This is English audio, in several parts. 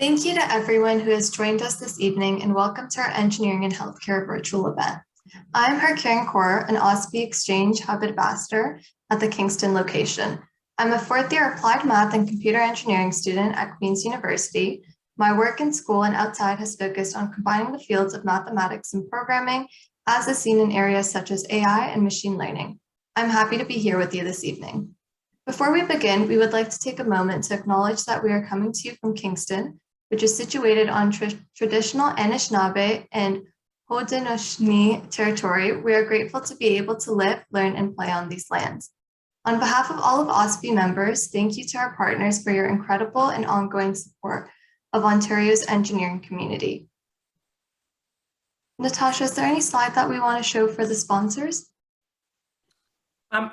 Thank you to everyone who has joined us this evening and welcome to our Engineering and Healthcare virtual event. I'm Kiran Kaur, an OSPE Exchange Hub Ambassador at the Kingston location. I'm a fourth-year applied math and computer engineering student at Queen's University. My work in school and outside has focused on combining the fields of mathematics and programming, as is seen in areas such as AI and machine learning. I'm happy to be here with you this evening. Before we begin, we would like to take a moment to acknowledge that we are coming to you from Kingston, which is situated on traditional Anishinaabe and Haudenosaunee territory. We are grateful to be able to live, learn, and play on these lands. On behalf of all of OSPE members, thank you to our partners for your incredible and ongoing support of Ontario's engineering community. Natasha, is there any slide that we want to show for the sponsors?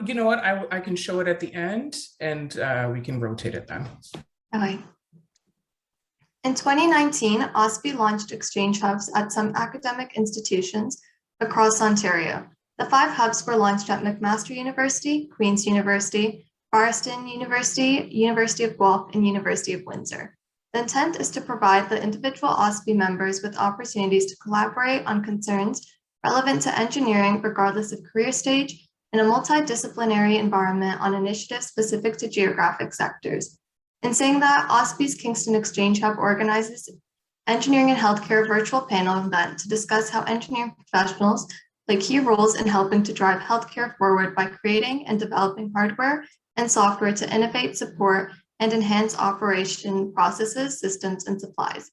You know what, I can show it at the end and we can rotate it then. Okay. In 2019, OSPE launched exchange hubs at some academic institutions across Ontario. The 5 hubs were launched at McMaster University, Queen's University, Barriston University, University of Guelph, and University of Windsor. The intent is to provide the individual OSPE members with opportunities to collaborate on concerns relevant to engineering regardless of career stage in a multidisciplinary environment on initiatives specific to geographic sectors. In saying that, OSPE's Kingston Exchange Hub organizes Engineering and Healthcare virtual panel event to discuss how engineering professionals play key roles in helping to drive healthcare forward by creating and developing hardware and software to innovate, support, and enhance operation processes, systems, and supplies.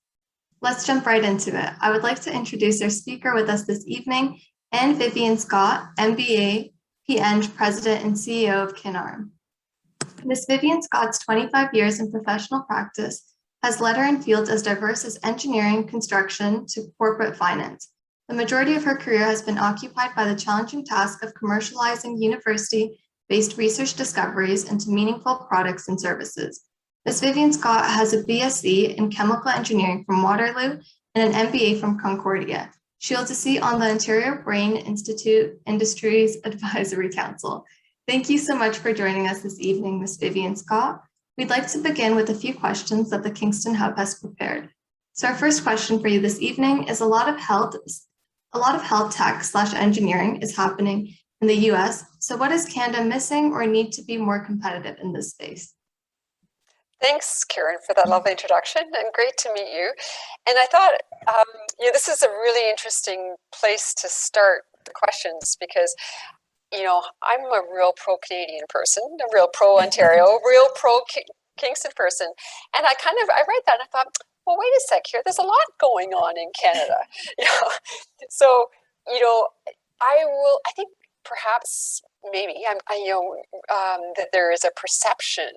Let's jump right into it. I would like to introduce our speaker with us this evening, and Vivian-Scott, MBA, P.Eng, President and CEO of Kinarm. Ms. Vivian-Scott's 25 years in professional practice has led her in fields as diverse as engineering, construction, to corporate finance. The majority of her career has been occupied by the challenging task of commercializing university-based research discoveries into meaningful products and services. Ms. Vivian-Scott has a B.A.Sc in chemical engineering from Waterloo and an MBA from Concordia. She holds a seat on the Ontario Brain Institute Industries Advisory Council. Thank you so much for joining us this evening, Ms. Vivian-Scott. We'd like to begin with a few questions that the Kingston Hub has prepared. So our first question for you this evening is a lot of health tech / engineering is happening in the US. So what is Canada missing or need to be more competitive in this space? Thanks, Karen, for that lovely introduction, and great to meet you. And I thought, this is a really interesting place to start the questions because I'm a real pro-Canadian person, a real pro-Ontario, real pro-Kingston person. And I read that and I thought, well, wait a sec here, there's a lot going on in Canada. So, I think perhaps maybe, that there is a perception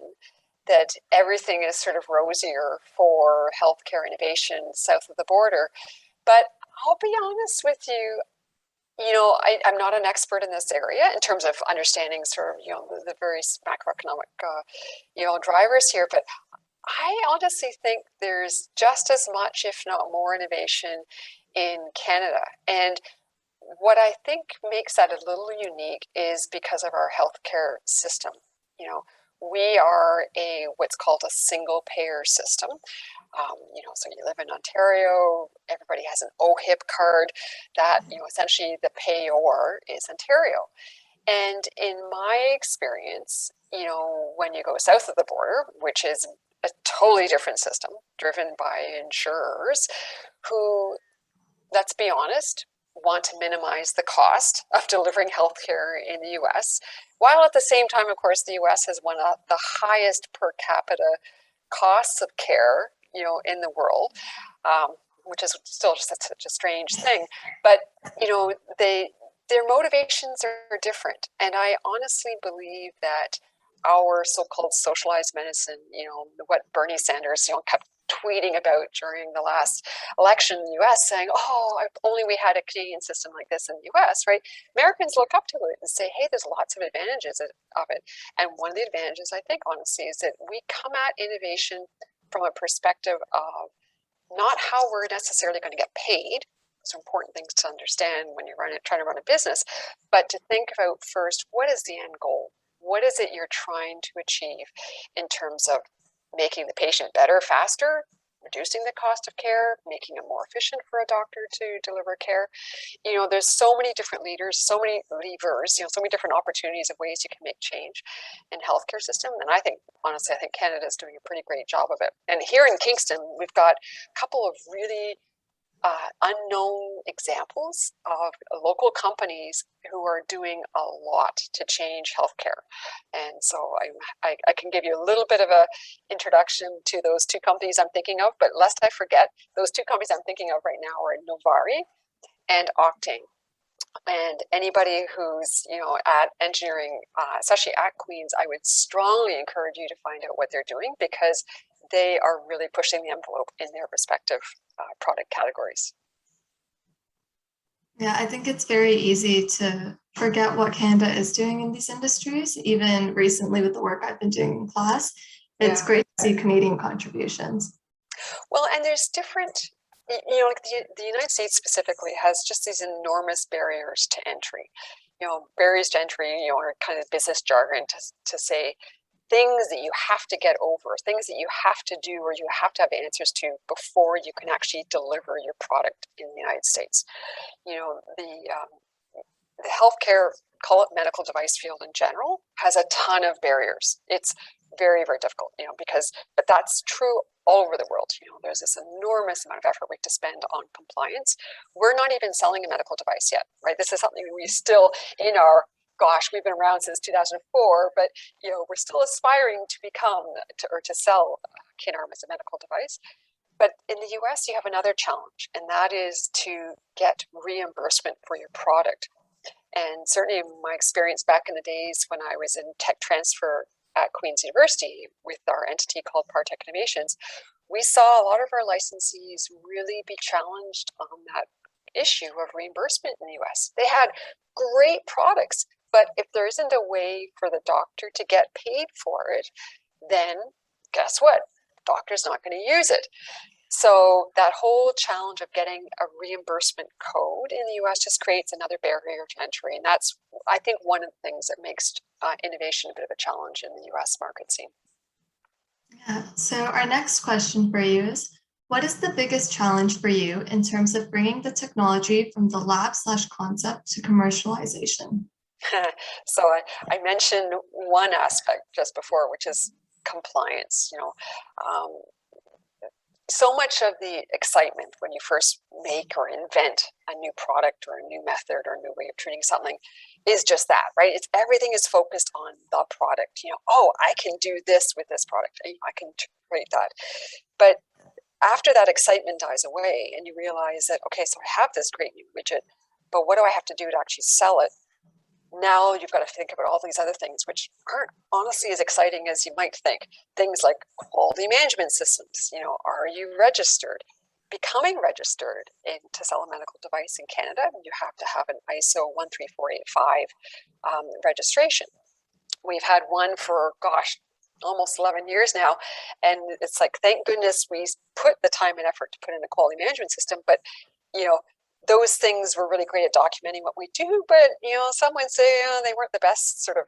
that everything is sort of rosier for healthcare innovation south of the border. But I'll be honest with you, I'm not an expert in this area in terms of understanding sort of, the various macroeconomic, drivers here. But I honestly think there's just as much, if not more, innovation in Canada. And what I think makes that a little unique is because of our healthcare system. We are what's called a single payer system. So you live in Ontario, everybody has an OHIP card that, essentially the payor is Ontario. And in my experience, when you go south of the border, which is a totally different system driven by insurers who, let's be honest, want to minimize the cost of delivering healthcare in the US, while at the same time, of course, the US has one of the highest per capita costs of care in the world, which is still just such a strange thing. But, their motivations are different. And I honestly believe that our so-called socialized medicine, what Bernie Sanders, kept tweeting about during the last election in the US saying, oh, if only we had a Canadian system like this in the US, right? Americans look up to it and say, hey, there's lots of advantages of it. And one of the advantages, I think, honestly, is that we come at innovation from a perspective of not how we're necessarily going to get paid. Those are important things to understand when you're trying to run a business, but to think about first, what is the end goal? What is it you're trying to achieve in terms of making the patient better, faster, reducing the cost of care, making it more efficient for a doctor to deliver care. You know, there's so many different leaders, so many levers, you know, so many different opportunities of ways you can make change in healthcare system. And I think, honestly, I think Canada is doing a pretty great job of it. And here in Kingston, we've got a couple of really unknown examples of local companies who are doing a lot to change healthcare. And so I can give you a little bit of a introduction to those two companies I'm thinking of, but lest I forget, those two companies I'm thinking of right now are Novari and Octane. And anybody who's, you know, at engineering, especially at Queen's, I would strongly encourage you to find out what they're doing, because they are really pushing the envelope in their respective product categories. Yeah, I think it's very easy to forget what Canada is doing in these industries. Even recently with the work I've been doing in class, it's great to see Canadian contributions. Well, and there's different, you know, like the United States specifically has just these enormous barriers to entry. You know, barriers to entry, you know, are kind of business jargon to say things that you have to get over, things that you have to do or you have to have answers to before you can actually deliver your product in the United States. You know, the healthcare, call it medical device field in general, has a ton of barriers. It's very, very difficult, you know, but that's true all over the world. You know, there's this enormous amount of effort we have to spend on compliance. We're not even selling a medical device yet, right? This is something we still in our, gosh, we've been around since 2004, but, you know, we're still aspiring to to sell Kinarm as a medical device. But in the US, you have another challenge, and that is to get reimbursement for your product. And certainly in my experience back in the days when I was in tech transfer at Queen's University with our entity called Partech Innovations, we saw a lot of our licensees really be challenged on that issue of reimbursement in the US. They had great products, but if there isn't a way for the doctor to get paid for it, then guess what? The doctor's not going to use it. So that whole challenge of getting a reimbursement code in the US just creates another barrier to entry. And that's, I think, one of the things that makes innovation a bit of a challenge in the US market scene. Yeah, so our next question for you is, what is the biggest challenge for you in terms of bringing the technology from the lab/concept to commercialization? So I mentioned one aspect just before, which is compliance. You know, so much of the excitement when you first make or invent a new product or a new method or a new way of treating something is just that, right? It's everything is focused on the product. You know, oh, I can do this with this product. I can create that. But after that excitement dies away and you realize that, okay, so I have this great new widget, but what do I have to do to actually sell it? Now you've got to think about all these other things, which aren't honestly as exciting as you might think. Things like quality management systems. You know, are you registered? Becoming registered to sell a medical device in Canada, you have to have an ISO 13485 registration. We've had one for, gosh, almost 11 years now. And it's like, thank goodness we put the time and effort to put in a quality management system. But, you know, those things were really great at documenting what we do, but, you know, some would say they weren't the best sort of,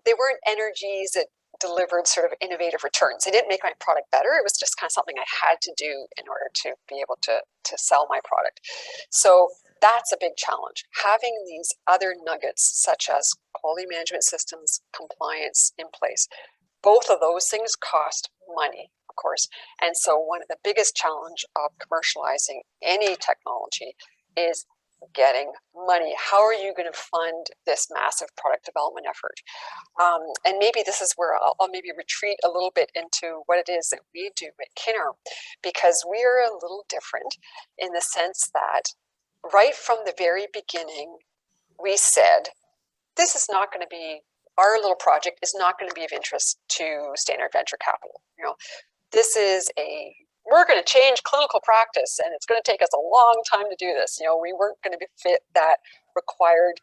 they weren't energies that delivered sort of innovative returns. They didn't make my product better. It was just kind of something I had to do in order to be able to sell my product. So that's a big challenge. Having these other nuggets, such as quality management systems, compliance in place, both of those things cost money, of course. And so one of the biggest challenge of commercializing any technology is getting money. How are you going to fund this massive product development effort? And maybe this is where I'll maybe retreat a little bit into what it is that we do at Kinarm, because we are a little different in the sense that right from the very beginning, we said, this is not going to be, our little project is not going to be of interest to Standard Venture Capital. You know, this is we're going to change clinical practice and it's going to take us a long time to do this. You know, we weren't going to fit that required,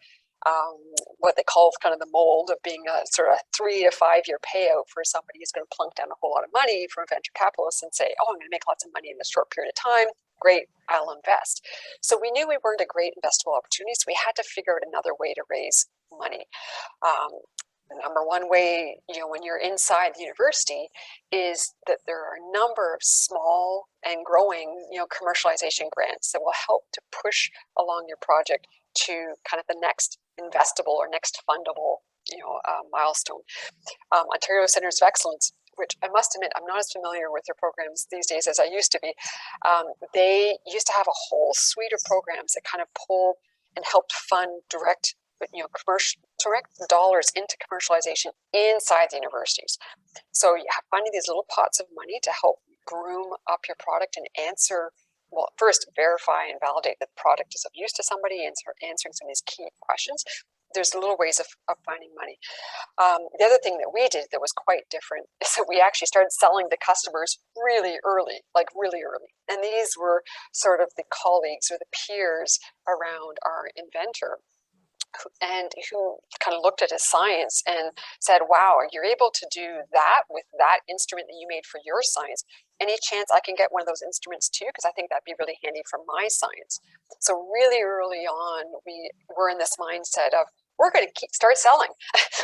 what they call kind of the mold of being a sort of 3 to 5 year payout for somebody who's going to plunk down a whole lot of money from venture capitalists and say, oh, I'm going to make lots of money in a short period of time. Great, I'll invest. So we knew we weren't a great investable opportunity, so we had to figure out another way to raise money. the number one way, when you're inside the university, is that there are a number of small and growing, commercialization grants that will help to push along your project to kind of the next investable or next fundable, milestone. Ontario Centers of Excellence, which I must admit, I'm not as familiar with their programs these days as I used to be. They used to have a whole suite of programs that kind of pulled and helped fund direct dollars into commercialization inside the universities. So you have finding these little pots of money to help groom up your product and answer, well, first verify and validate that the product is of use to somebody and start answering some of these key questions. There's little ways of finding money. The other thing that we did that was quite different is that we actually started selling to customers really early, like really early. And these were sort of the colleagues or the peers around our inventor, and who kind of looked at his science and said, wow, you're able to do that with that instrument that you made for your science. Any chance I can get one of those instruments too? Because I think that'd be really handy for my science. So really early on, we were in this mindset of, we're going to start selling.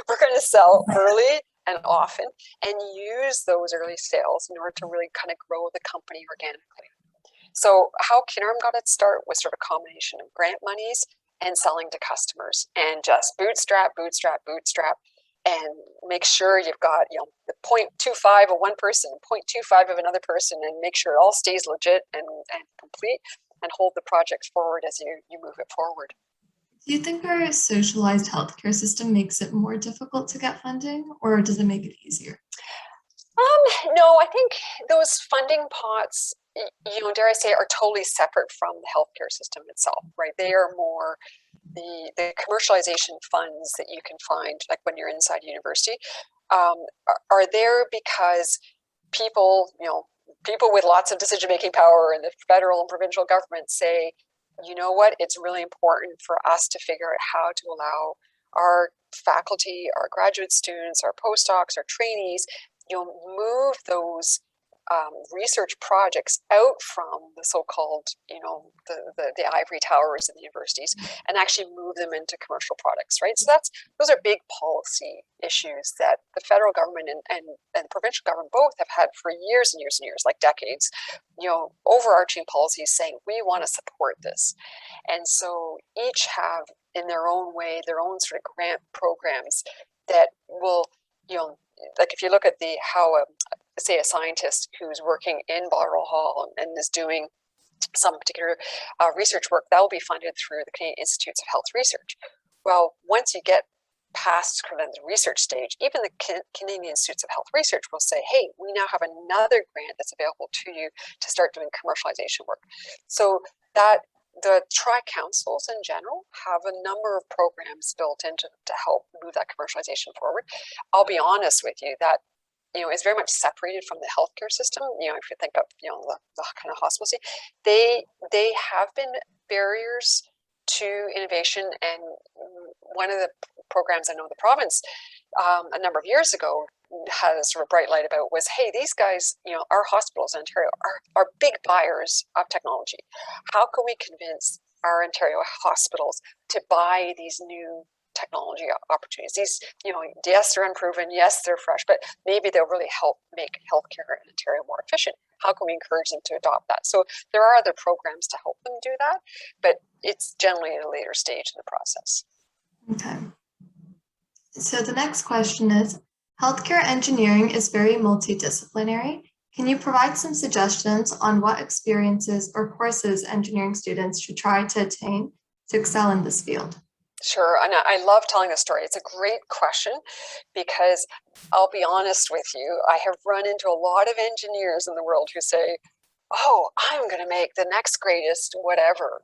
We're going to sell early and often and use those early sales in order to really kind of grow the company organically. So how Kinarm got its start was sort of a combination of grant monies and selling to customers, and just bootstrap, and make sure you've got, the 0.25 of one person, 0.25 of another person, and make sure it all stays legit and complete, and hold the project forward as you move it forward. Do you think our socialized healthcare system makes it more difficult to get funding, or does it make it easier? No, I think those funding pots, dare I say, are totally separate from the healthcare system itself, right? They are more the commercialization funds that you can find, like when you're inside university, are there because people with lots of decision-making power in the federal and provincial government say, you know what, it's really important for us to figure out how to allow our faculty, our graduate students, our postdocs, our trainees, move those research projects out from the so-called, the ivory towers in the universities, and actually move them into commercial products, right? So those are big policy issues that the federal government and provincial government both have had for years and years and years, like decades, overarching policies saying, we want to support this. And so each have in their own way, their own sort of grant programs that will, like if you look at how say a scientist who's working in Balliol Hall and is doing some particular research work, that will be funded through the Canadian Institutes of Health Research. Well, once you get past kind of the research stage, even the Canadian Institutes of Health Research will say, hey, we now have another grant that's available to you to start doing commercialization work. So that the tri-councils in general have a number of programs built in to help move that commercialization forward. I'll be honest with you that is very much separated from the healthcare system. If you think of the kind of hospitals, they have been barriers to innovation. And one of the programs I know the province a number of years ago had a sort of bright light about was, hey, these guys, our hospitals in Ontario are big buyers of technology. How can we convince our Ontario hospitals to buy these new technology opportunities? These, yes, they're unproven, yes, they're fresh, but maybe they'll really help make healthcare in Ontario more efficient. How can we encourage them to adopt that? So there are other programs to help them do that, but it's generally at a later stage in the process. Okay. So the next question is, healthcare engineering is very multidisciplinary. Can you provide some suggestions on what experiences or courses engineering students should try to attain to excel in this field? Sure, and I love telling this story. It's a great question because I'll be honest with you, I have run into a lot of engineers in the world who say, oh, I'm going to make the next greatest whatever,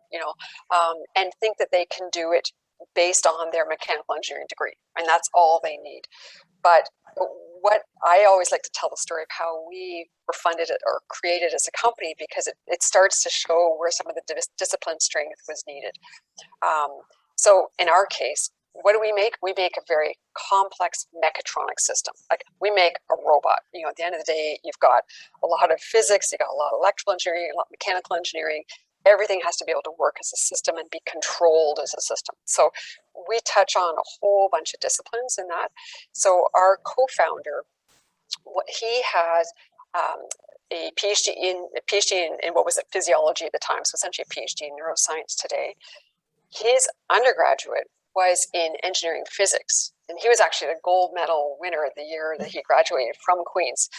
and think that they can do it based on their mechanical engineering degree, and that's all they need. But what I always like to tell the story of how we were funded or created as a company, because it starts to show where some of the discipline strength was needed. So in our case, what do we make? We make a very complex mechatronic system. Like we make a robot. At the end of the day, you've got a lot of physics, you've got a lot of electrical engineering, a lot of mechanical engineering. everything has to be able to work as a system and be controlled as a system. So we touch on a whole bunch of disciplines in that. So our co-founder, he has a PhD in what was it, physiology at the time, so essentially a PhD in neuroscience today. His undergraduate was in engineering physics, and he was actually the gold medal winner the year that he graduated from Queen's.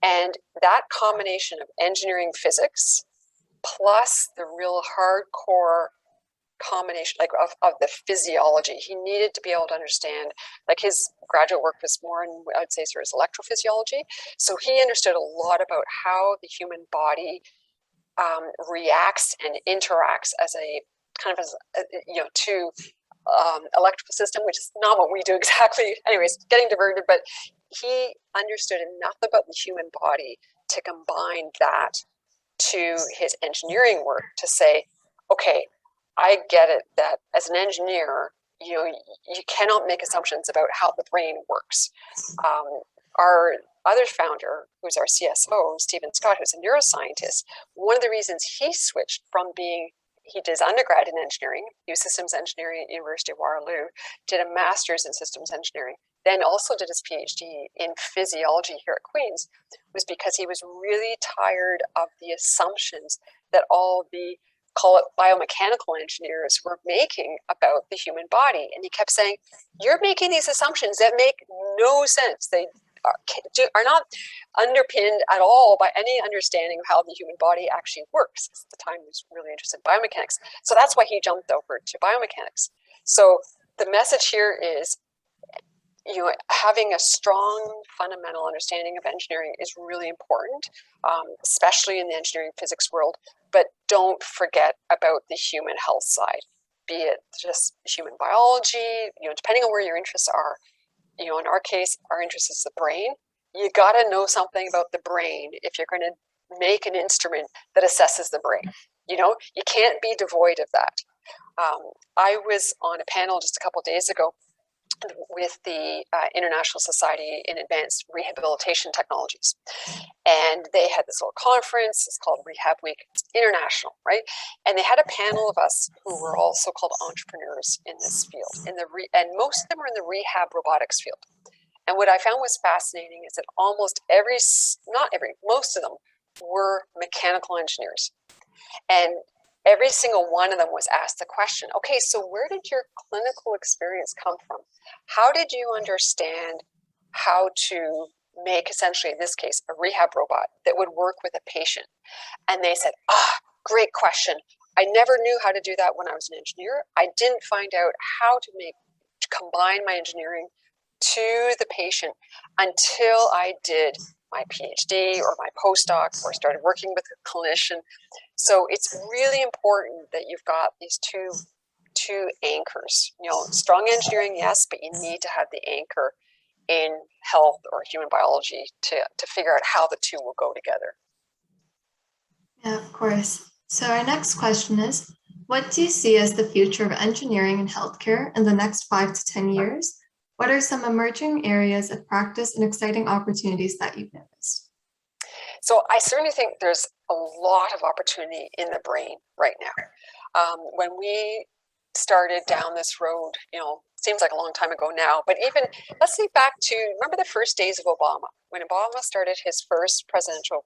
And that combination of engineering physics plus the real hardcore combination like of the physiology, he needed to be able to understand, like his graduate work was more in, I would say, sort of the human body reacts and interacts as a kind of as to electrical system, which is not what we do exactly. Anyways, getting diverted, but he understood enough about the human body to combine that to his engineering work to say, okay, I get it that as an engineer, you cannot make assumptions about how the brain works. Our other founder, who's our CSO, Vivian-Scott, who's a neuroscientist, one of the reasons he switched from he did his undergrad in engineering, he was systems engineering at University of Waterloo, did a master's in systems engineering, then also did his PhD in physiology here at Queen's, was because he was really tired of the assumptions that all the, call it biomechanical engineers, were making about the human body. And he kept saying, you're making these assumptions that make no sense. They are not underpinned at all by any understanding of how the human body actually works. At the time, he was really interested in biomechanics. So that's why he jumped over to biomechanics. So the message here is, having a strong fundamental understanding of engineering is really important, especially in the engineering physics world, but don't forget about the human health side, be it just human biology, depending on where your interests are. In our case, our interest is the brain. You got to know something about the brain if you're going to make an instrument that assesses the brain. You can't be devoid of that. I was on a panel just a couple of days ago with the International Society in Advanced Rehabilitation Technologies. And they had this little conference, it's called Rehab Week, it's international, right? And they had a panel of us who were all so-called entrepreneurs in this field. And most of them were in the rehab robotics field. And what I found was fascinating is that most of them were mechanical engineers. And every single one of them was asked the question, okay, so where did your clinical experience come from? How did you understand how to make, essentially in this case, a rehab robot that would work with a patient? And they said, great question. I never knew how to do that when I was an engineer. I didn't find out how to combine my engineering to the patient until I did my PhD or my postdoc or started working with a clinician. So it's really important that you've got these two anchors. Strong engineering, yes, but you need to have the anchor in health or human biology to figure out how the two will go together. Yeah, of course. So our next question is, what do you see as the future of engineering and healthcare in the next 5 to 10 years? What are some emerging areas of practice and exciting opportunities that you've noticed? So I certainly think there's a lot of opportunity in the brain right now. When we started down this road, seems like a long time ago now, but even let's think back to, remember the first days of Obama. When Obama started his first presidential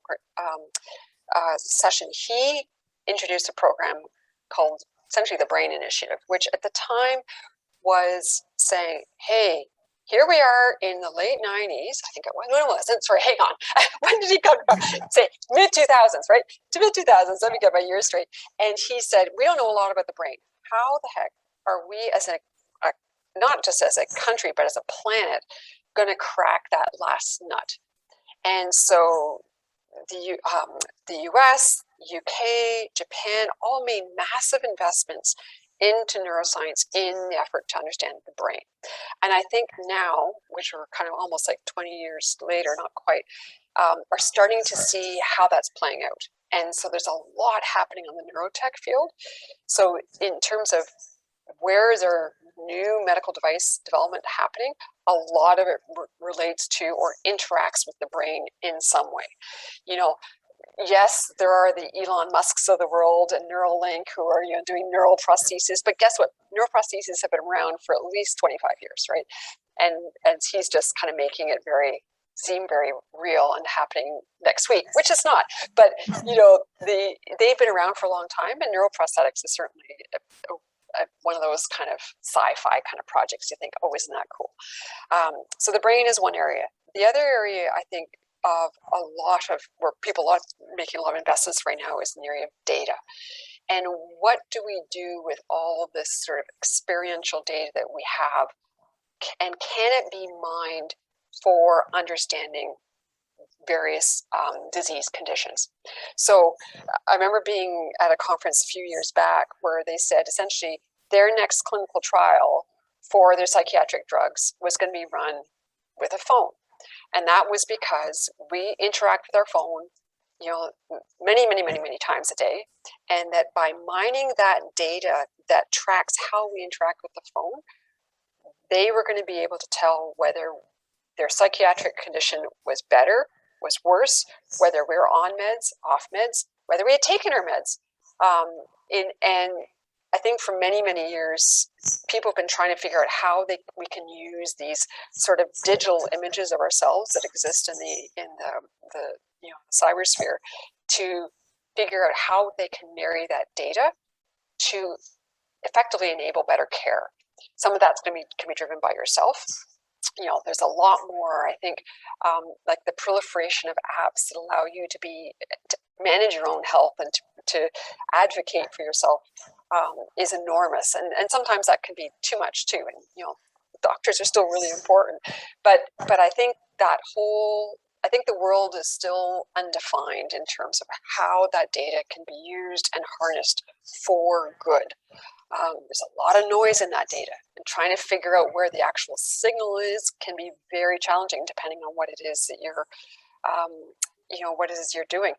session, he introduced a program called essentially the Brain Initiative, which at the time was saying, hey, here we are in the late 90s. I think it wasn't. Sorry, hang on. When did he come from? Say mid 2000s, right? To mid 2000s. Let me get my years straight. And he said, we don't know a lot about the brain. How the heck are we, as not just as a country, but as a planet, going to crack that last nut? And so the US, UK, Japan all made massive investments into neuroscience in the effort to understand the brain. And I think now, which are kind of almost like 20 years later, not quite, are starting to see how that's playing out. And so there's a lot happening on the neurotech field. So in terms of where is there new medical device development happening, a lot of it relates to or interacts with the brain in some way. yes, there are the Elon Musks of the world and Neuralink who are, doing neural prosthesis. But guess what? Neural prostheses have been around for at least 25 years, right? And he's just kind of making it seem very real and happening next week, which is not. But they've been around for a long time, and neural prosthetics is certainly one of those kind of sci-fi kind of projects. You think, oh, isn't that cool? So the brain is one area. The other area, I think, of where people are making a lot of investments right now is in the area of data. And what do we do with all of this sort of experiential data that we have? And can it be mined for understanding various disease conditions? So I remember being at a conference a few years back where they said essentially their next clinical trial for their psychiatric drugs was going to be run with a phone. And that was because we interact with our phone, many, many, many, many times a day. And that by mining that data that tracks how we interact with the phone, they were going to be able to tell whether their psychiatric condition was better, was worse, whether we were on meds, off meds, whether we had taken our meds. And I think for many, many years, people have been trying to figure out how we can use these sort of digital images of ourselves that exist in the cybersphere to figure out how they can marry that data to effectively enable better care. Some of that's can be driven by yourself. There's a lot more, I think, like the proliferation of apps that allow you to manage your own health and to advocate for yourself is enormous. And sometimes that can be too much too. And, doctors are still really important. But I think I think the world is still undefined in terms of how that data can be used and harnessed for good. There's a lot of noise in that data, and trying to figure out where the actual signal is can be very challenging depending on what it is that what it is you're doing.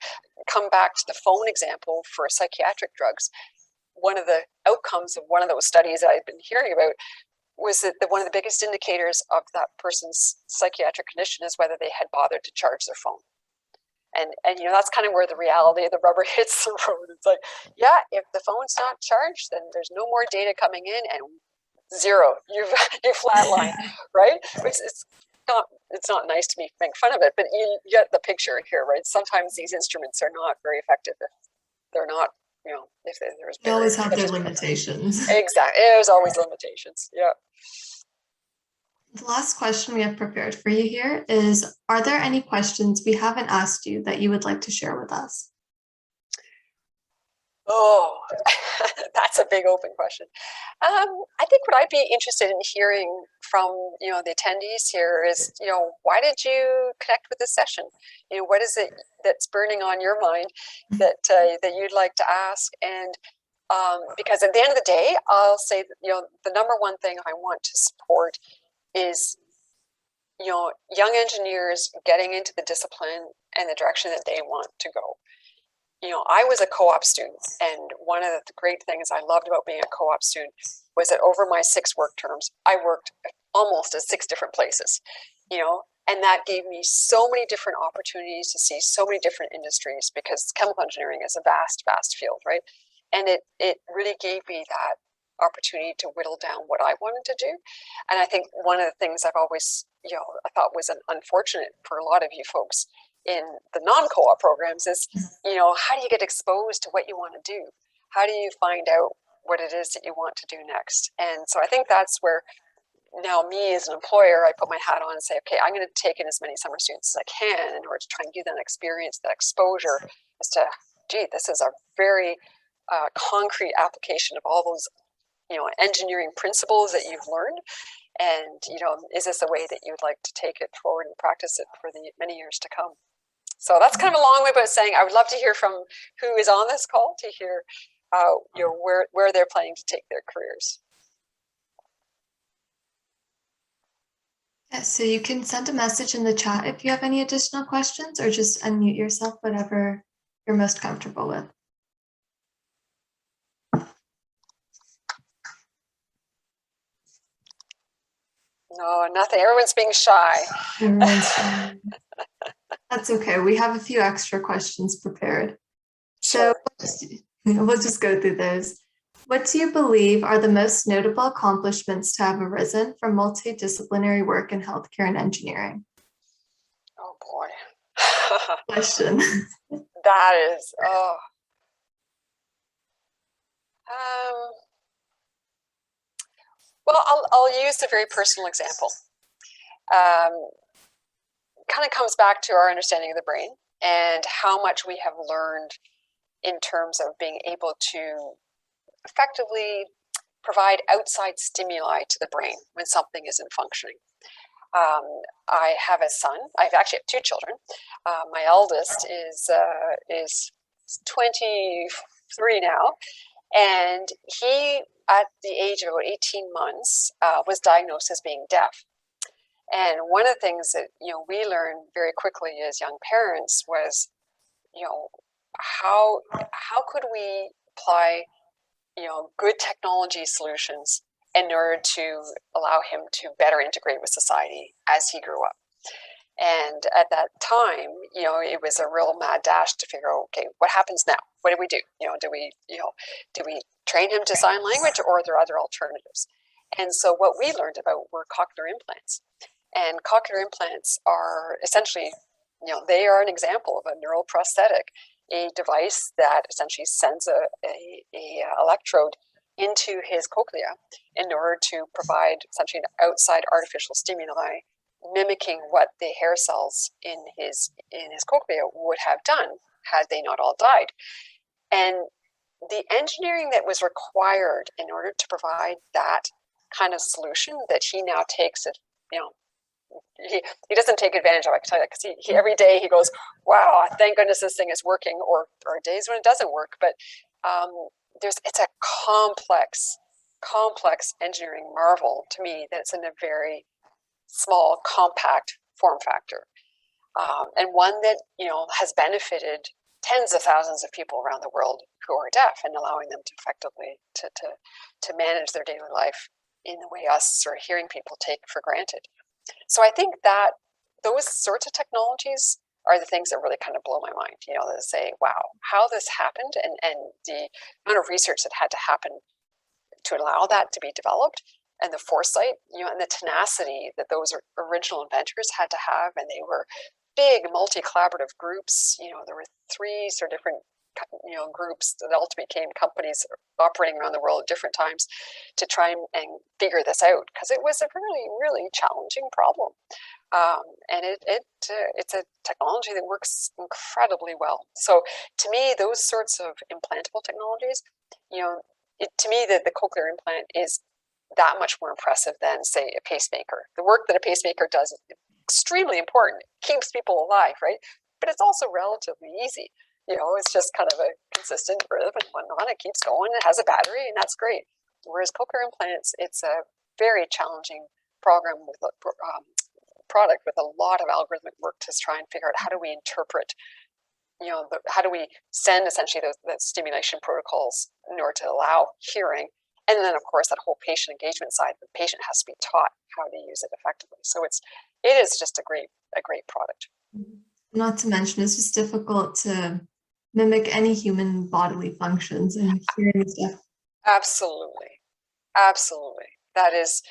Come back to the phone example for psychiatric drugs. One of the outcomes of one of those studies that I've been hearing about was that one of the biggest indicators of that person's psychiatric condition is whether they had bothered to charge their phone. And that's kind of where the reality of the rubber hits the road. It's like, yeah, if the phone's not charged, then there's no more data coming in, and zero, you flatline, right? Which it's not nice to make fun of it, but you get the picture here, right? Sometimes these instruments are not very effective if they're not, if there's They always have their limitations. Exactly, there's always limitations. Yeah. The last question we have prepared for you here is, are there any questions we haven't asked you that you would like to share with us? Oh, that's a big open question. I think what I'd be interested in hearing from the attendees here is why did you connect with this session? What is it that's burning on your mind that you'd like to ask? And because at the end of the day, I'll say that the number one thing I want to support is young engineers getting into the discipline and the direction that they want to go. I was a co-op student, and one of the great things I loved about being a co-op student was that over my 6 work terms, I worked almost at 6 different places, and that gave me so many different opportunities to see so many different industries, because chemical engineering is a vast, vast field, right? And it really gave me that opportunity to whittle down what I wanted to do. And I think one of the things I've always, I thought was unfortunate for a lot of you folks in the non-co-op programs is, how do you get exposed to what you want to do? How do you find out what it is that you want to do next? And so I think that's where now me as an employer, I put my hat on and say, okay, I'm going to take in as many summer students as I can in order to try and give them experience, that exposure as to, gee, this is a very concrete application of all those engineering principles that you've learned, and is this a way that you'd like to take it forward and practice it for the many years to come? So that's kind of a long way about saying I would love to hear from who is on this call to hear where they're planning to take their careers. Yeah, so you can send a message in the chat if you have any additional questions, or just unmute yourself, whatever you're most comfortable with. No, nothing. Everyone's being shy. Everyone's That's okay. We have a few extra questions prepared. So Sure. we'll just go through those. What do you believe are the most notable accomplishments to have arisen from multidisciplinary work in healthcare and engineering? Oh boy. Question. That is, um, well, I'll use a very personal example. Kind of comes back to our understanding of the brain and how much we have learned in terms of being able to effectively provide outside stimuli to the brain when something isn't functioning. I have a son. I actually have two children. My eldest is 23 now, and he, at the age of about 18 months, was diagnosed as being deaf. And one of the things that we learned very quickly as young parents was, how could we apply good technology solutions in order to allow him to better integrate with society as he grew up. And at that time, it was a real mad dash to figure out, okay, what happens now? What do we do? Do we train him to sign language, or are there other alternatives? And so what we learned about were cochlear implants. And cochlear implants are essentially, they are an example of a neural prosthetic, a device that essentially sends a electrode into his cochlea in order to provide essentially an outside artificial stimuli, mimicking what the hair cells in his cochlea would have done had they not all died. And the engineering that was required in order to provide that kind of solution that he now takes it, he doesn't take advantage of, I can tell you, because he every day he goes, wow, thank goodness this thing is working, or days when it doesn't work. But it's a complex engineering marvel to me that it's in a very small, compact form factor, and one that has benefited tens of thousands of people around the world who are deaf, and allowing them to effectively to manage their daily life in the way us sort of hearing people take for granted. So I think that those sorts of technologies are the things that really kind of blow my mind, that say, wow, how this happened, and the amount of research that had to happen to allow that to be developed, and the foresight, and the tenacity that those original inventors had to have. And they were big multi-collaborative groups. There were three sort of different groups that ultimately became companies operating around the world at different times to try and figure this out, because it was a really, really challenging problem. And it's a technology that works incredibly well. So to me, those sorts of implantable technologies, to me, the cochlear implant is that much more impressive than, say, a pacemaker. The work that a pacemaker does is extremely important. It keeps people alive, right? But it's also relatively easy. It's just kind of a consistent rhythm and whatnot. It keeps going. It has a battery, and that's great. Whereas cochlear implants, it's a very challenging program with product with a lot of algorithmic work to try and figure out how do we interpret, how do we send essentially those stimulation protocols in order to allow hearing. And then, of course, that whole patient engagement side, the patient has to be taught how to use it effectively. So it is just a great product. Not to mention, it's just difficult to mimic any human bodily functions, and hearing stuff. Absolutely. That is,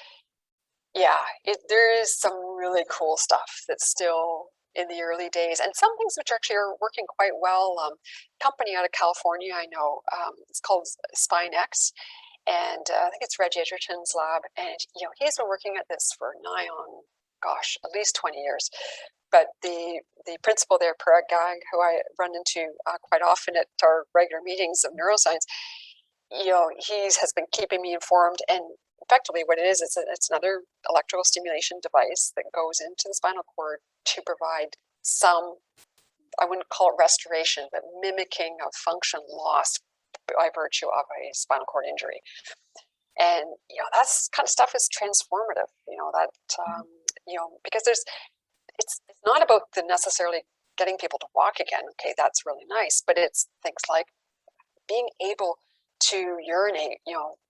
there is some really cool stuff that's still in the early days, and some things which actually are working quite well. Company out of California, I know, it's called SpineX. And I think it's Reggie Edgerton's lab, and he's been working at this for nigh on, gosh, at least 20 years. But the principal there, P.Eng, who I run into quite often at our regular meetings of neuroscience, he has been keeping me informed. And effectively, what it is, it's another electrical stimulation device that goes into the spinal cord to provide some, I wouldn't call it restoration, but mimicking of function lost by virtue of a spinal cord injury. And that's kind of stuff is transformative, because it's not about the necessarily getting people to walk again. Okay, that's really nice, but it's things like being able to urinate,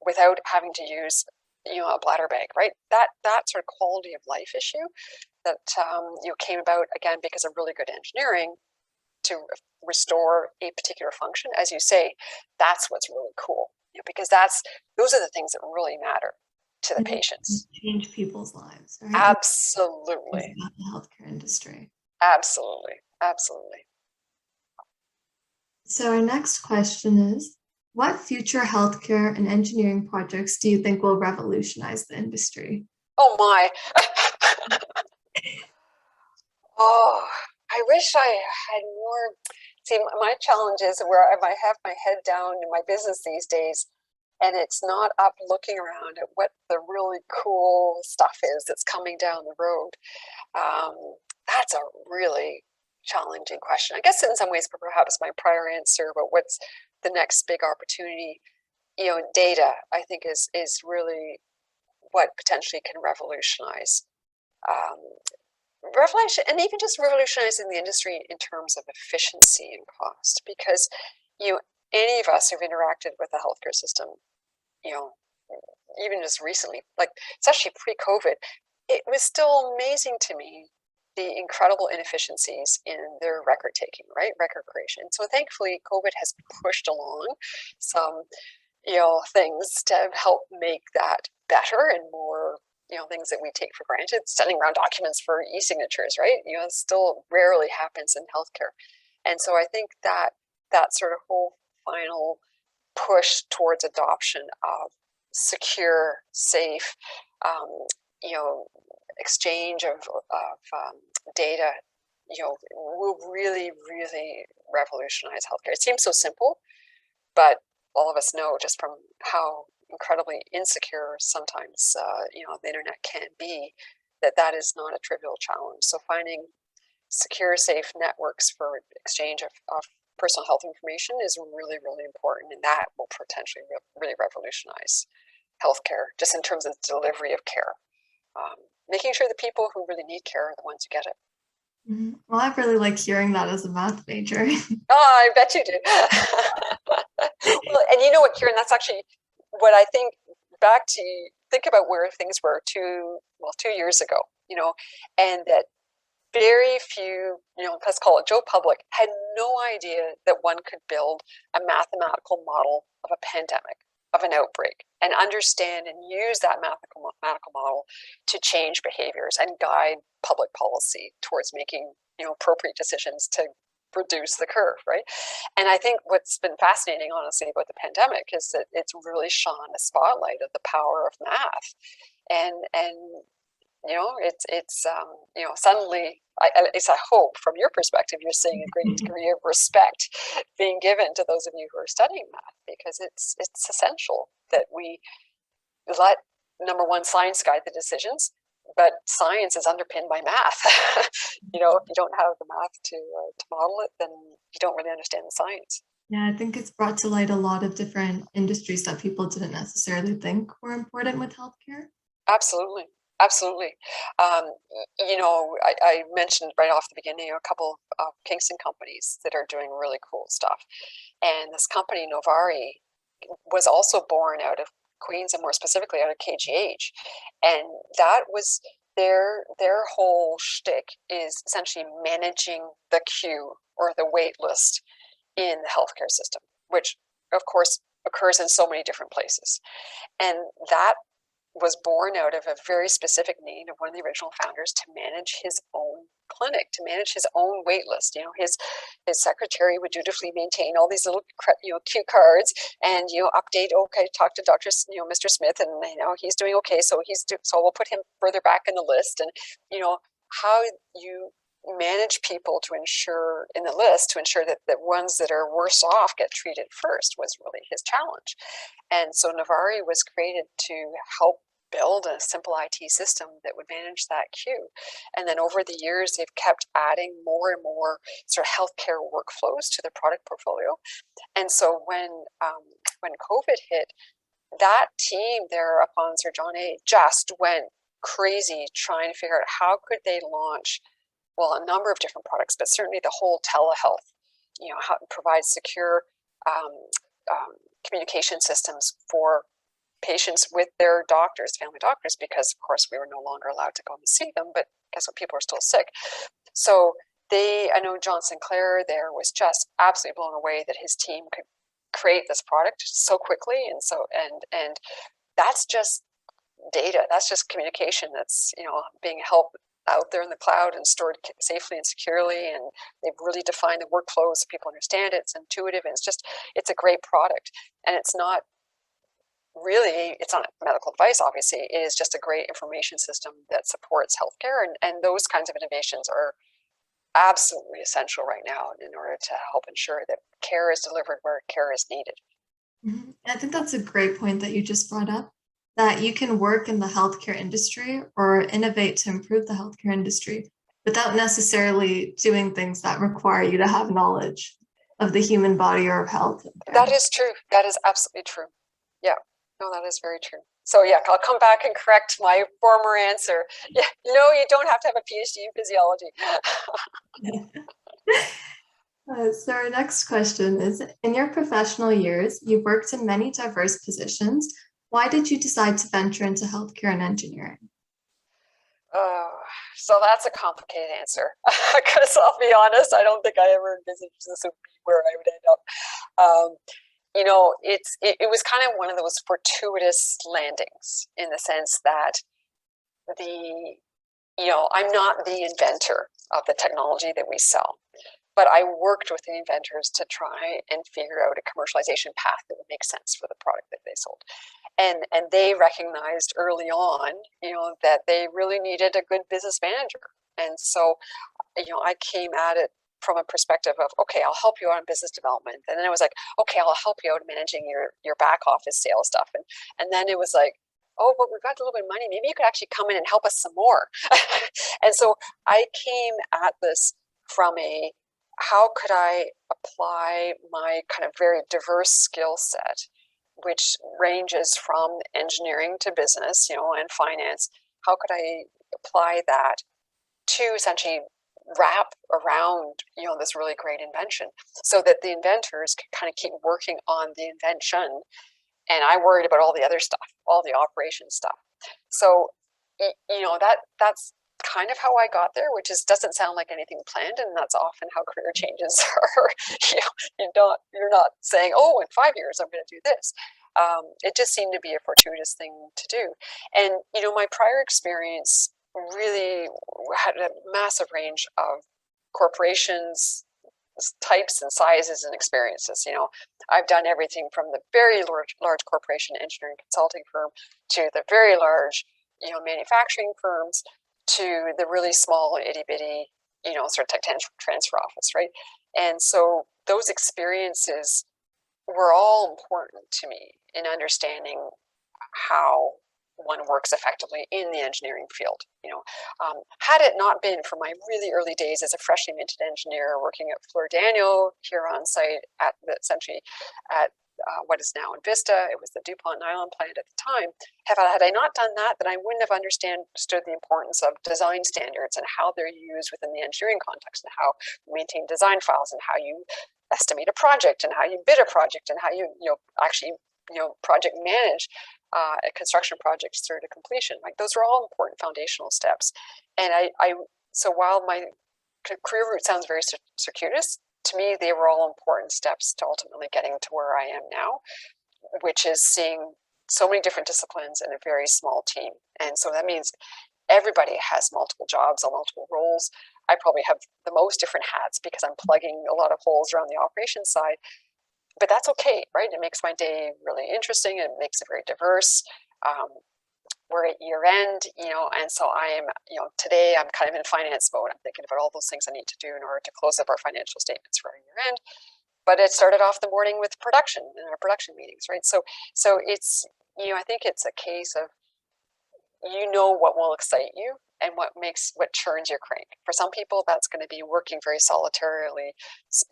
without having to use a bladder bag, right? That sort of quality of life issue that came about again because of really good engineering to restore a particular function, as you say. That's what's really cool, because those are the things that really matter to the patients. Change people's lives, right? Absolutely. About the healthcare industry. Absolutely. Absolutely. So our next question is, what future healthcare and engineering projects do you think will revolutionize the industry? Oh my. Oh, I wish I had more. See, my challenge is where I might have my head down in my business these days, and it's not up looking around at what the really cool stuff is that's coming down the road. That's a really challenging question. I guess in some ways, perhaps my prior answer, but what's the next big opportunity? Data, I think, is really what potentially can revolutionize. Revelation, and even just revolutionizing the industry in terms of efficiency and cost, because any of us who've interacted with the healthcare system, even just recently, like especially pre-COVID, it was still amazing to me the incredible inefficiencies in their record taking, right? Record creation. So thankfully, COVID has pushed along some things to help make that better and more things that we take for granted, sending around documents for e-signatures, right? It still rarely happens in healthcare. And so I think that sort of whole final push towards adoption of secure, safe, exchange of data, will really, really revolutionize healthcare. It seems so simple, but all of us know just from how incredibly insecure sometimes the internet can be, that is not a trivial challenge. So finding secure, safe networks for exchange of personal health information is really, really important, and that will potentially really revolutionize healthcare, just in terms of the delivery of care. Making sure the people who really need care are the ones who get it. Mm-hmm. Well, I really like hearing that as a math major. Oh, I bet you do. Well, and you know what, Kieran, that's actually what I think, back to think about where things were 2 years ago, and that very few, let's call it Joe Public, had no idea that one could build a mathematical model of a pandemic, of an outbreak, and understand and use that mathematical model to change behaviors and guide public policy towards making appropriate decisions to reduce the curve, right? And I think what's been fascinating, honestly, about the pandemic is that it's really shone a spotlight of the power of math, and it's suddenly, at least I hope from your perspective, you're seeing a great degree of respect being given to those of you who are studying math, because it's essential that we let, number one, science guide the decisions, but science is underpinned by math. If you don't have the math to model it, then you don't really understand the science. Yeah, I think it's brought to light a lot of different industries that people didn't necessarily think were important with healthcare. Absolutely. Absolutely. I mentioned right off the beginning a couple of Kingston companies that are doing really cool stuff. And this company, Novari, was also born out of Queens, and more specifically out of KGH. And that was their whole shtick is essentially managing the queue or the wait list in the healthcare system, which of course occurs in so many different places. And that was born out of a very specific need of one of the original founders to manage his own clinic, to manage his own wait list. His secretary would dutifully maintain all these little cue cards and update. Okay, talk to Dr. Mr. Smith, and he's doing okay, so so we'll put him further back in the list. And how you manage people to ensure in the list to ensure that the ones that are worse off get treated first was really his challenge. And so Novari was created to help build a simple IT system that would manage that queue. And then over the years, they've kept adding more and more sort of healthcare workflows to their product portfolio. And so when COVID hit, that team there upon Sir John A. just went crazy trying to figure out how could they launch, well, a number of different products, but certainly the whole telehealth, how to provide secure communication systems for patients with their doctors, family doctors, because of course we were no longer allowed to go and see them, but guess what, people are still sick. So I know John Sinclair there was just absolutely blown away that his team could create this product so quickly. And that's just data, that's just communication that's, being held out there in the cloud and stored safely and securely. And they've really defined the workflows so people understand it. It's intuitive, and it's a great product. And it's not medical device, obviously. It is just a great information system that supports healthcare. And those kinds of innovations are absolutely essential right now in order to help ensure that care is delivered where care is needed. Mhm. I think that's a great point that you just brought up, that you can work in the healthcare industry or innovate to improve the healthcare industry without necessarily doing things that require you to have knowledge of the human body or of health. That is true. That is absolutely true. Yeah, no, that is very true. So yeah, I'll come back and correct my former answer. Yeah, no, you don't have to have a PhD in physiology. So our next question is, in your professional years, you've worked in many diverse positions. Why did you decide to venture into healthcare and engineering? So that's a complicated answer, because I'll be honest, I don't think I ever envisaged this would be where I would end up. It was kind of one of those fortuitous landings, in the sense that I'm not the inventor of the technology that we sell, but I worked with the inventors to try and figure out a commercialization path that would make sense for the product that they sold. And they recognized early on, that they really needed a good business manager. And so, I came at it from a perspective of, okay, I'll help you out in business development. And then it was like, okay, I'll help you out in managing your back office sales stuff. And then it was like, oh, but we've got a little bit of money. Maybe you could actually come in and help us some more. And so I came at this from how could I apply my kind of very diverse skill set, which ranges from engineering to business, and finance. How could I apply that to essentially wrap around, this really great invention, so that the inventors could kind of keep working on the invention, and I worried about all the other stuff, all the operation stuff. So, that's kind of how I got there, which doesn't sound like anything planned, and that's often how career changes are. You're not saying, oh, in 5 years I'm going to do this. It just seemed to be a fortuitous thing to do. And my prior experience really had a massive range of corporations, types and sizes and experiences. I've done everything from the very large corporation engineering consulting firm to the very large manufacturing firms, to the really small itty bitty sort of tech transfer office, right? And so those experiences were all important to me in understanding how one works effectively in the engineering field. Had it not been for my really early days as a freshly minted engineer working at Fleur Daniel here on site essentially at what is now Invista, it was the DuPont nylon plant at the time. Had I not done that, then I wouldn't have understood the importance of design standards and how they're used within the engineering context, and how you maintain design files, and how you estimate a project, and how you bid a project, and how you actually project manage a construction project through to completion. Like, those are all important foundational steps. And so while my career route sounds very circuitous, to me they were all important steps to ultimately getting to where I am now, which is seeing so many different disciplines in a very small team. And so that means everybody has multiple jobs or multiple roles. I probably have the most different hats because I'm plugging a lot of holes around the operations side. But that's okay, right? It makes my day really interesting. It makes it very diverse. We're at year end, and so I am, today I'm kind of in finance mode. I'm thinking about all those things I need to do in order to close up our financial statements for our year end. But it started off the morning with production and our production meetings, right? So it's, I think it's a case of, what will excite you and what churns your crank. For some people, that's going to be working very solitarily,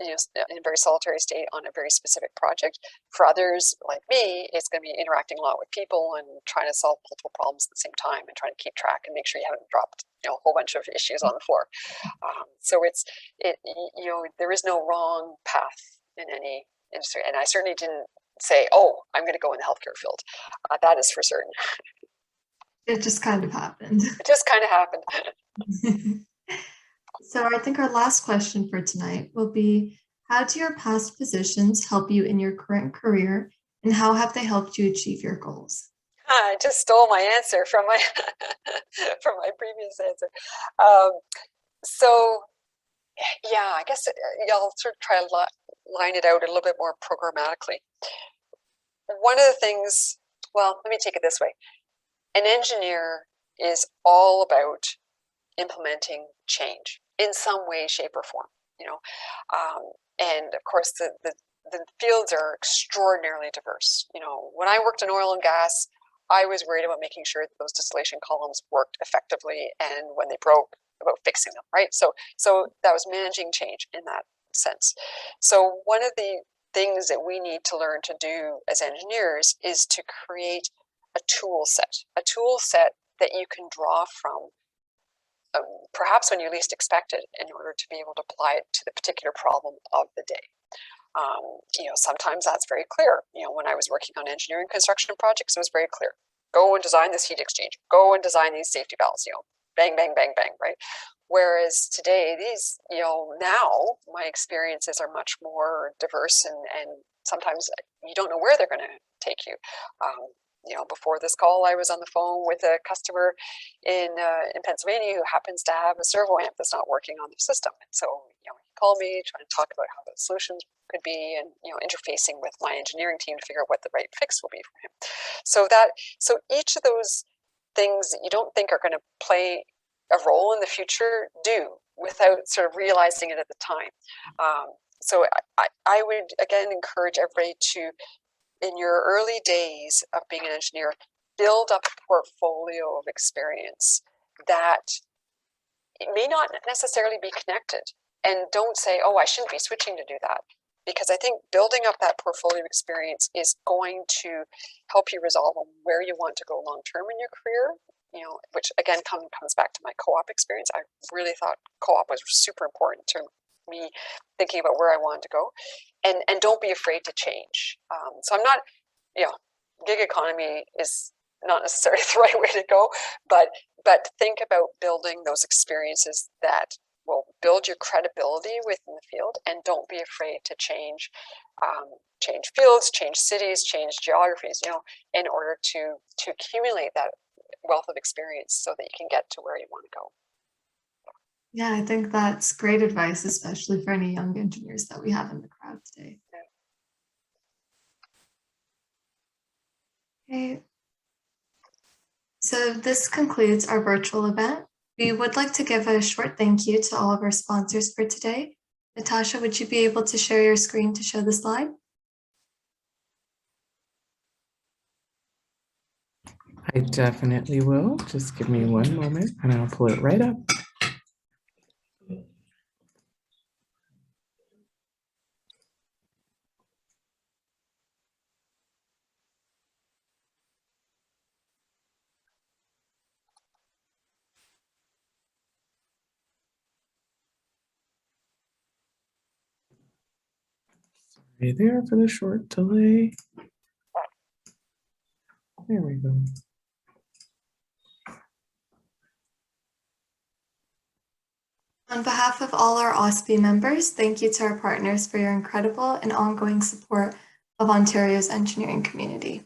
in a very solitary state on a very specific project. For others, like me, it's going to be interacting a lot with people and trying to solve multiple problems at the same time and trying to keep track and make sure you haven't dropped, a whole bunch of issues on the floor. So there is no wrong path in any industry, and I certainly didn't say, oh, I'm going to go in the healthcare field. That is for certain. It just kind of happened. It just kind of happened. So I think our last question for tonight will be, how do your past positions help you in your current career, and how have they helped you achieve your goals? I just stole my answer from my from my previous answer. Um, so yeah, I guess I'll sort of try to line it out a little bit more programmatically. One of the things, well, let me take it this way. An engineer is all about implementing change in some way, shape, or form, you know. And of course, the fields are extraordinarily diverse. You know, when I worked in oil and gas, I was worried about making sure that those distillation columns worked effectively, and when they broke, about fixing them, right? So that was managing change in that sense. So one of the things that we need to learn to do as engineers is to create a tool set that you can draw from, perhaps when you least expect it, in order to be able to apply it to the particular problem of the day. You know, sometimes that's very clear. You know, when I was working on engineering construction projects, it was very clear. Go and design this heat exchanger. Go and design these safety valves. You know, bang, bang, bang, bang, right? Whereas today, these, you know, now my experiences are much more diverse, and sometimes you don't know where they're going to take you. You know, before this call, I was on the phone with a customer in Pennsylvania who happens to have a servo amp that's not working on the system. And so, you know, he called me trying to talk about how the solutions could be, and, you know, interfacing with my engineering team to figure out what the right fix will be for him. So each of those things that you don't think are going to play a role in the future do, without sort of realizing it at the time. So I would again encourage everybody to, in your early days of being an engineer, build up a portfolio of experience that it may not necessarily be connected. And don't say, oh, I shouldn't be switching to do that. Because I think building up that portfolio of experience is going to help you resolve on where you want to go long term in your career. You know, which again comes back to my co-op experience. I really thought co-op was super important to me, thinking about where I wanted to go, and don't be afraid to change. So I'm not, you know, gig economy is not necessarily the right way to go, but think about building those experiences that will build your credibility within the field, and don't be afraid to change fields, change cities, change geographies, you know, in order to accumulate that wealth of experience so that you can get to where you want to go. Yeah, I think that's great advice, especially for any young engineers that we have in the crowd today. Okay. So this concludes our virtual event. We would like to give a short thank you to all of our sponsors for today. Natasha, would you be able to share your screen to show the slide? I definitely will. Just give me one moment and I'll pull it right up. Sorry there for the short delay. There we go. On behalf of all our OSPE members, thank you to our partners for your incredible and ongoing support of Ontario's engineering community.